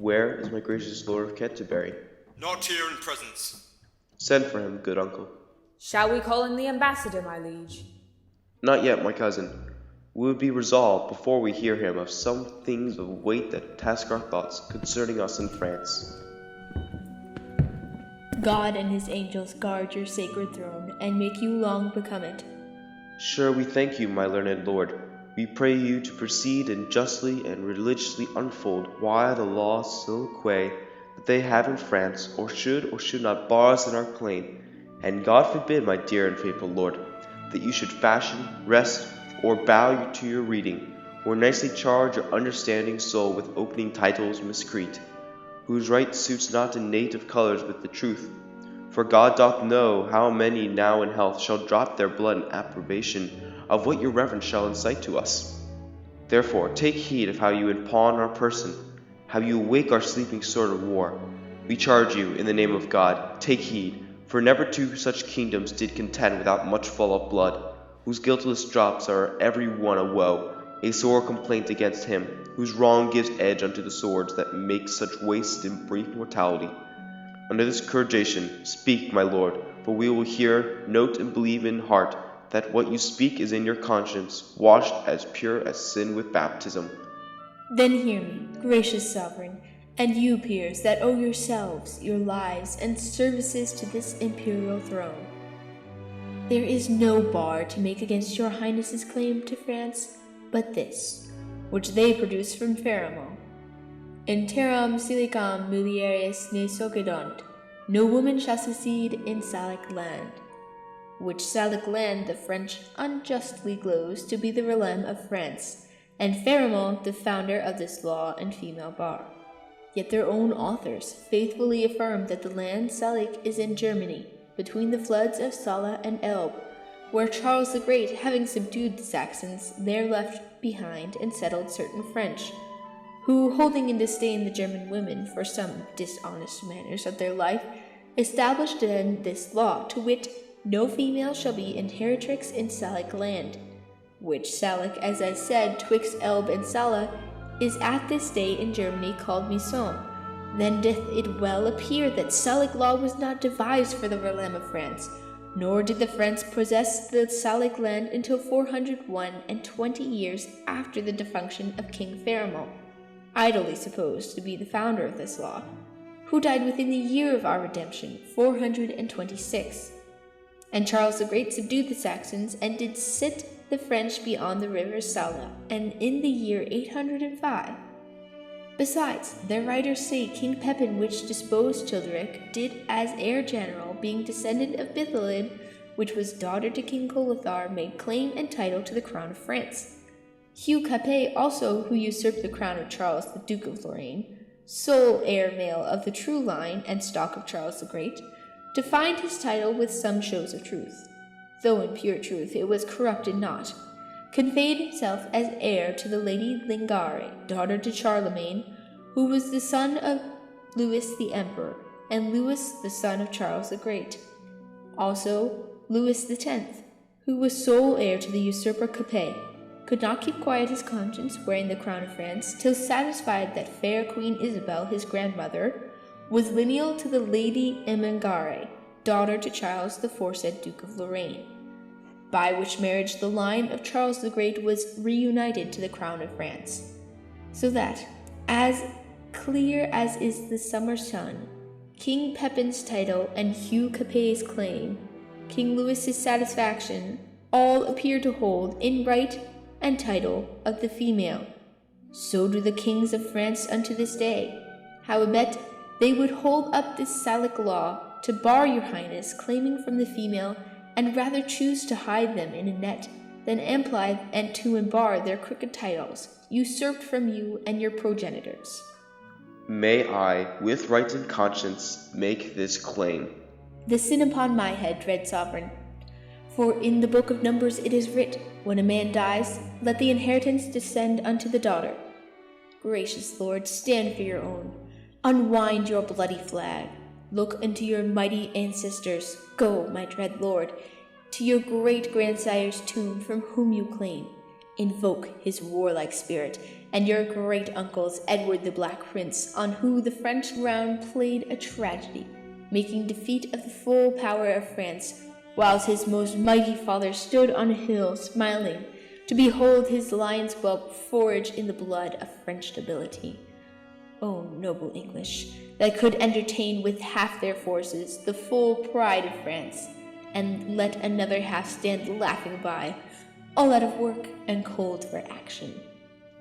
Where is my gracious lord of Canterbury? Not here in presence. Send for him, good uncle. Shall we call in the ambassador, my liege? Not yet, my cousin. We would be resolved before we hear him of some things of weight that task our thoughts concerning us in France. God and his angels guard your sacred throne, and make you long become it. Sure, we thank you, my learned lord. We pray you to proceed and justly and religiously unfold why the laws so quay that they have in France, or should not bar us in our claim. And God forbid, my dear and faithful lord, that you should fashion, rest, or bow to your reading, or nicely charge your understanding soul with opening titles miscreant, whose right suits not in native colours with the truth. For God doth know how many now in health shall drop their blood in approbation of what your reverence shall incite to us. Therefore take heed of how you impawn our person, how you awake our sleeping sword of war. We charge you, in the name of God, take heed, for never two such kingdoms did contend without much fall of blood, whose guiltless drops are every one a woe, a sore complaint against him, whose wrong gives edge unto the swords that make such waste in brief mortality. Under this scourgation, speak, my lord, for we will hear, note, and believe in heart that what you speak is in your conscience, washed as pure as sin with baptism. Then hear me, gracious sovereign, and you, peers, that owe yourselves, your lives, and services to this imperial throne. There is no bar to make against your highness's claim to France, but this, which they produce from Pharamond. In terram silicam mulieres ne succedunt, no woman shall succeed in Salic land, which Salic land the French unjustly gloze to be the realm of France, and Pharamond the founder of this law and female bar. Yet their own authors faithfully affirm that the land Salic is in Germany, between the floods of Sala and Elbe, where Charles the Great, having subdued the Saxons, there left behind and settled certain French, who, holding in disdain the German women for some dishonest manners of their life, established then this law, to wit, no female shall be inheritrix in Salic land, which Salic, as I said, twixt Elbe and Sala, is at this day in Germany called Mison. Then doth it well appear that Salic law was not devised for the realm of France, nor did the French possess the Salic land until 401 and 20 years after the defunction of King Pharamond, idly supposed to be the founder of this law, who died within the year of our redemption, 426. And Charles the Great subdued the Saxons, and did sit the French beyond the river Sala, and in the year 805. Besides, their writers say King Pepin, which disposed Childeric, did as heir general, being descendant of Bithelin, which was daughter to King Colothar, made claim and title to the crown of France. Hugh Capet also, who usurped the crown of Charles, the Duke of Lorraine, sole heir male of the true line and stock of Charles the Great, defined his title with some shows of truth, though in pure truth it was corrupted not, conveyed himself as heir to the Lady Lingare, daughter to Charlemagne, who was the son of Louis the Emperor, and Louis the son of Charles the Great. Also Louis X, who was sole heir to the usurper Capet, could not keep quiet his conscience wearing the crown of France, till satisfied that fair Queen Isabel, his grandmother, was lineal to the Lady Emengare, daughter to Charles the aforesaid Duke of Lorraine, by which marriage the line of Charles the Great was reunited to the crown of France, so that, as clear as is the summer sun, King Pepin's title and Hugh Capet's claim, King Louis's satisfaction, all appear to hold in right and title of the female. So do the kings of France unto this day. Howbeit, they would hold up this Salic law to bar your highness claiming from the female, and rather choose to hide them in a net than apply and to embar their crooked titles, usurped from you and your progenitors. May I, with right and conscience, make this claim? The sin upon my head, dread sovereign. For in the book of Numbers it is writ, when a man dies, let the inheritance descend unto the daughter. Gracious Lord, stand for your own. Unwind your bloody flag. Look unto your mighty ancestors. Go, my dread lord, to your great grandsire's tomb from whom you claim. Invoke his warlike spirit, and your great uncle's Edward the Black Prince, on whom the French crown played a tragedy, making defeat of the full power of France, whilst his most mighty father stood on a hill, smiling, to behold his lion's whelp forage in the blood of French nobility. O noble English, that could entertain with half their forces the full pride of France, and let another half stand laughing by, all out of work and cold for action.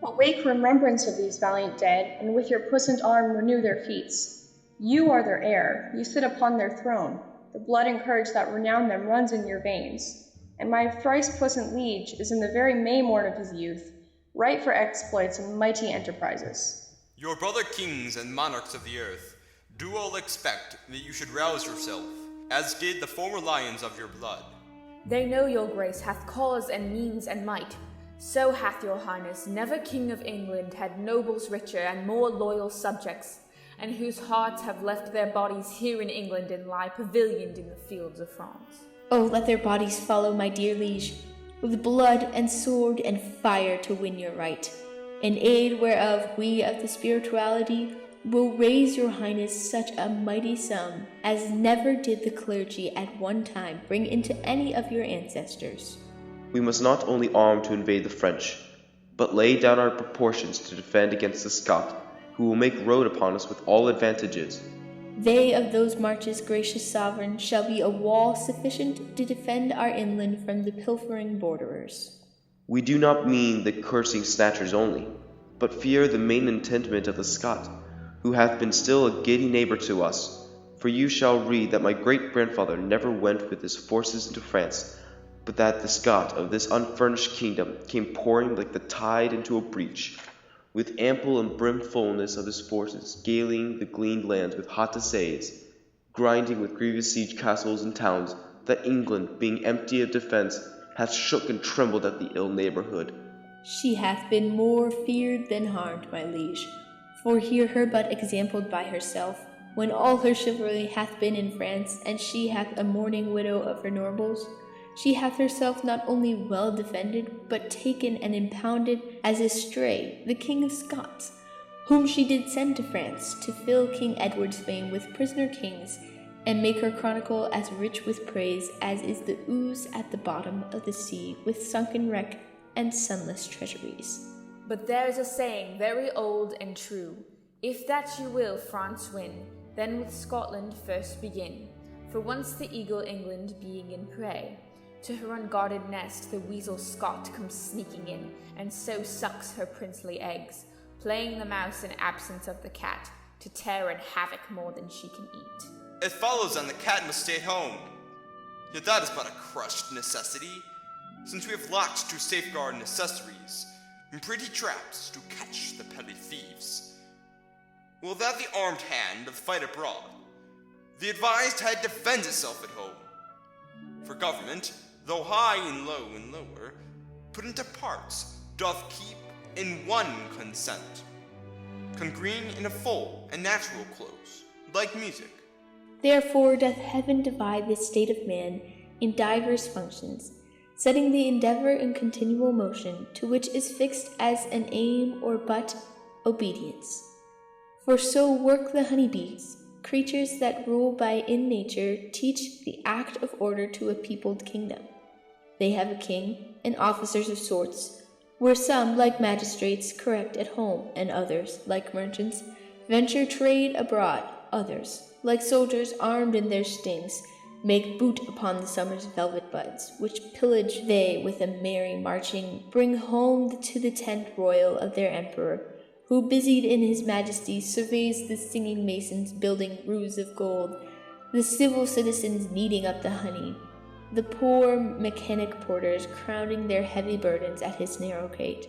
Awake remembrance of these valiant dead, and with your puissant arm renew their feats. You are their heir, you sit upon their throne, the blood and courage that renown them runs in your veins, and my thrice puissant liege is in the very May-morn of his youth, ripe for exploits and mighty enterprises. Your brother kings and monarchs of the earth do all expect that you should rouse yourself, as did the former lions of your blood. They know your grace hath cause and means and might. So hath your highness. Never king of England had nobles richer and more loyal subjects, and whose hearts have left their bodies here in England and lie pavilioned in the fields of France. Oh, let their bodies follow, my dear liege, with blood and sword and fire to win your right, in aid whereof we of the spirituality will raise your highness such a mighty sum as never did the clergy at one time bring into any of your ancestors. We must not only arm to invade the French, but lay down our proportions to defend against the Scot, who will make road upon us with all advantages. They of those marches, gracious sovereign, shall be a wall sufficient to defend our inland from the pilfering borderers. We do not mean the cursing snatchers only, but fear the main intendment of the Scot, who hath been still a giddy neighbour to us. For you shall read that my great-grandfather never went with his forces into France, but that the Scot of this unfurnished kingdom came pouring like the tide into a breach, with ample and brimfulness of his forces, galing the gleaned lands with hot essays, grinding with grievous siege castles and towns, that England, being empty of defence, hath shook and trembled at the ill neighbourhood. She hath been more feared than harmed, my liege. For hear her but exampled by herself, when all her chivalry hath been in France, and she hath a mourning widow of her nobles. She hath herself not only well defended, but taken and impounded as a stray the King of Scots, whom she did send to France to fill King Edward's fame with prisoner kings, and make her chronicle as rich with praise as is the ooze at the bottom of the sea with sunken wreck and sunless treasuries. But there is a saying very old and true, if that you will France win, then with Scotland first begin. For once the eagle England being in prey, to her unguarded nest the weasel Scot comes sneaking in, and so sucks her princely eggs, playing the mouse in absence of the cat, to tear and havoc more than she can eat. It follows then the cat must stay at home. Yet that is but a crushed necessity, since we have locked to safeguard necessaries, and pretty traps to catch the petty thieves. Will that the armed hand doth fight abroad, the advised head defends itself at home. For government, though high and low and lower, put into parts, doth keep in one consent, congrene in a full and natural close, like music. Therefore doth heaven divide the state of man in divers functions, setting the endeavour in continual motion, to which is fixed as an aim or but obedience. For so work the honeybees, creatures that rule by in nature teach the act of order to a peopled kingdom. They have a king and officers of sorts, where some, like magistrates, correct at home, and others, like merchants, venture trade abroad. Others, like soldiers armed in their stings, make boot upon the summer's velvet buds, which pillage they with a merry marching, bring home to the tent royal of their emperor, who busied in his majesty surveys the singing masons building roofs of gold, the civil citizens kneading up the honey, the poor mechanic porters crowning their heavy burdens at his narrow gate,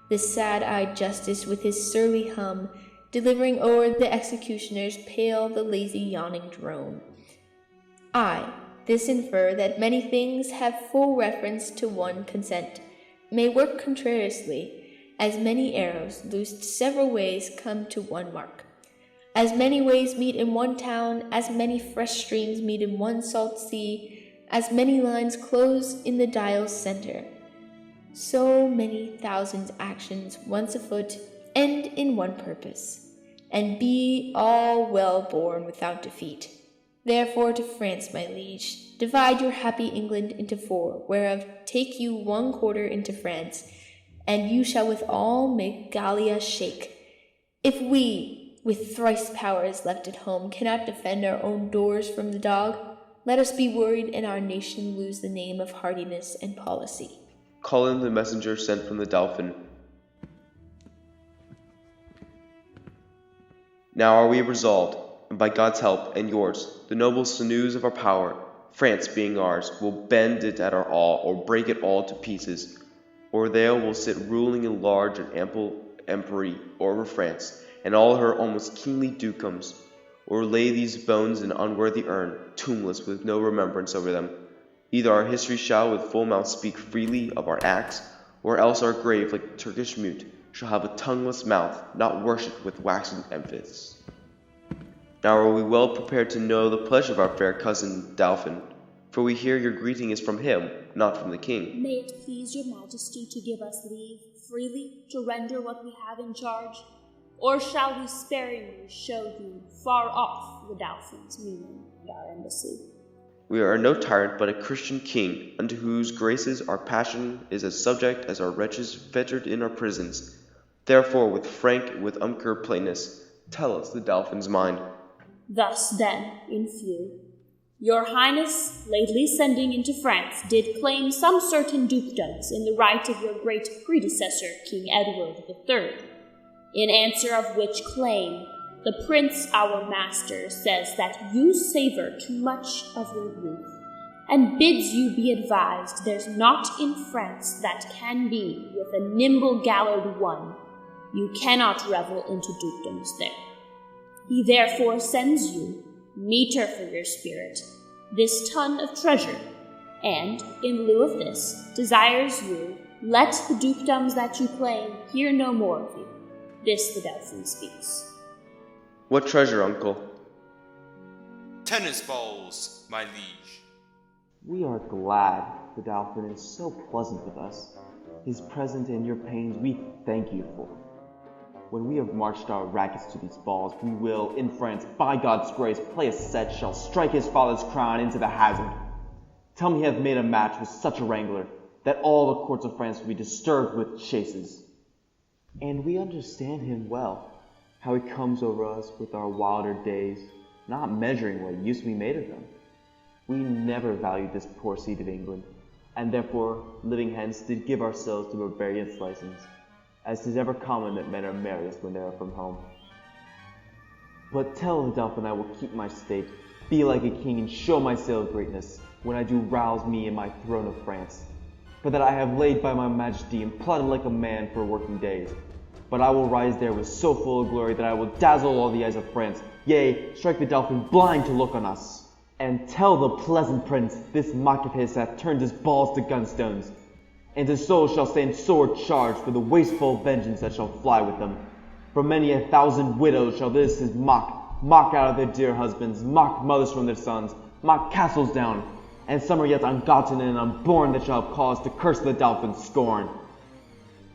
the sad-eyed justice with his surly hum, delivering o'er the executioner's pale the lazy yawning drone. I, this infer that many things have full reference to one consent, may work contrariously, as many arrows, loosed several ways, come to one mark. As many ways meet in one town, as many fresh streams meet in one salt sea, as many lines close in the dial's center. So many thousand actions once afoot end in one purpose, and be all well borne without defeat. Therefore to France, my liege, divide your happy England into 4, whereof take you 1/4 into France, and you shall withal make Gallia shake. If we, with thrice powers left at home, cannot defend our own doors from the dog, let us be worried and our nation lose the name of hardiness and policy. Call in the messenger sent from the Dauphin. Now are we resolved, and by God's help and yours, the noble sinews of our power, France being ours, will bend it at our awe, or break it all to pieces, or there will sit ruling in large and ample empery over France, and all her almost kingly dukedoms, or lay these bones in unworthy urn, tombless with no remembrance over them. Either our history shall with full mouth speak freely of our acts, or else our grave, like Turkish mute, shall have a tongueless mouth, not worshipped with waxen emphasis. Now are we well prepared to know the pleasure of our fair cousin Dauphin, for we hear your greeting is from him, not from the king. May it please your majesty to give us leave freely to render what we have in charge, or shall we sparingly show you far off the Dauphin's meaning and our embassy? We are no tyrant, but a Christian king, unto whose graces our passion is as subject as our wretches fettered in our prisons. Therefore, with frank, with uncurred plainness, tell us the Dauphin's mind. Thus then, in few, your highness, lately sending into France, did claim some certain dukedoms in the right of your great predecessor, King Edward III, in answer of which claim, the prince our master says that you savour too much of your youth, and bids you be advised there's naught in France that can be with a nimble gallored one. You cannot revel into dukedoms there. He therefore sends you, meeter for your spirit, this ton of treasure, and, in lieu of this, desires you, let the dukedoms that you claim hear no more of you. This the Dauphin speaks. What treasure, uncle? Tennis balls, my liege. We are glad the Dauphin is so pleasant with us. His present and your pains we thank you for. When we have marched our rackets to these balls, we will, in France, by God's grace, play a set, shall strike his father's crown into the hazard. Tell me he hath made a match with such a wrangler, that all the courts of France will be disturbed with chases. And we understand him well, how he comes over us with our wilder days, not measuring what use we made of them. We never valued this poor seed of England, and therefore, living hence, did give ourselves to barbarian's license, as 'tis ever common that men are merriest when they are from home. But tell the Dauphin I will keep my state, be like a king, and show my sail of greatness, when I do rouse me in my throne of France. For that I have laid by my majesty, and plotted like a man for working days. But I will rise there with so full of glory that I will dazzle all the eyes of France, yea, strike the Dauphin blind to look on us. And tell the pleasant prince this mock of his hath turned his balls to gunstones, and his soul shall stand sword charged for the wasteful vengeance that shall fly with them. For many 1,000 widows shall this his mock out of their dear husbands, mock mothers from their sons, mock castles down, and some are yet ungotten and unborn that shall have cause to curse the Dauphin's scorn.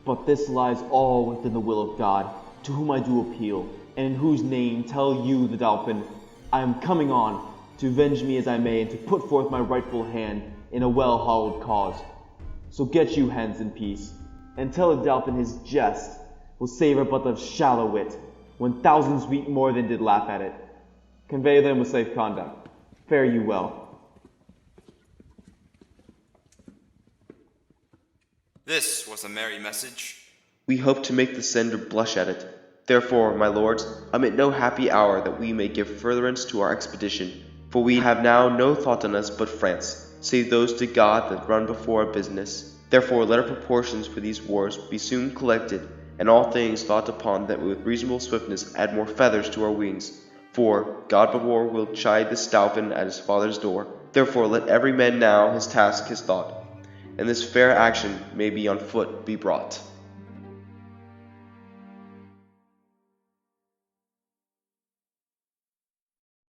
But this lies all within the will of God, to whom I do appeal, and in whose name tell you, the Dauphin, I am coming on, to avenge me as I may, and to put forth my rightful hand in a well-hallowed cause. So get you hence in peace, and tell the Dauphin his jest will savour but of shallow wit, when thousands weep more than did laugh at it. Convey them with safe conduct. Fare you well. This was a merry message. We hope to make the sender blush at it. Therefore, my lords, omit no happy hour that we may give furtherance to our expedition, for we have now no thought on us but France, save those to God that run before our business. Therefore let our proportions for these wars be soon collected, and all things thought upon that with reasonable swiftness add more feathers to our wings. For God before will chide this Dauphin at his father's door. Therefore let every man now his task, his thought, and this fair action may be on foot be brought.